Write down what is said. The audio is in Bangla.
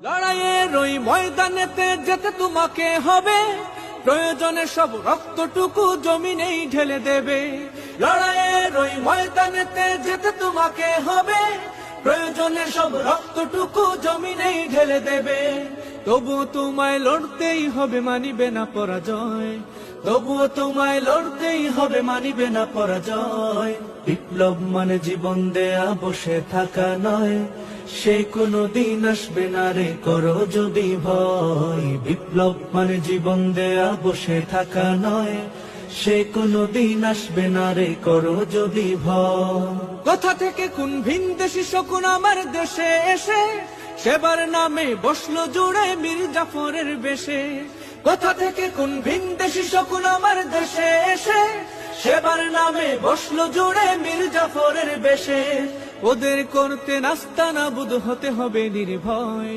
লড়াইয়ের ওই ময়দানেতে যেতে তোমাকে হবে, প্রয়োজনে সব রক্তটুকু জমিনেই ঢেলে দেবে। লড়াইয়ের ওই ময়দানেতে যেতে তোমাকে হবে, প্রয়োজনে সব রক্তটুকু জমিনেই ঢেলে দেবে। তবুও তোমায় লড়তেই হবে, মানিবে না পরাজয়। তবুও তোমায় লড়তেই হবে, মানিবে না পরাজয়। বিপ্লব মানে জীবন দেয়া, বসে থাকা নয়। সে কোনো দিন আসবে না রে, করো যদি ভয়। বিপ্লব মানে জীবন দেয়া, বসে থাকা নয়। সে কোনো দিন আসবে না রে, করো যদি ভয়। কোথা থেকে কোন ভিনদেশী শকুন আমার দেশে এসে সেবার নামে বসলো জুড়ে মীর জাফরের বেশে। কোথা থেকে কোন ভিনদেশী শকুন আমার দেশে এসে সেবার নামে বসলো জুড়ে মীর জাফরের বেশে। ওদের করতে নাস্তানাবুদ হতে হবে নির্ভয়।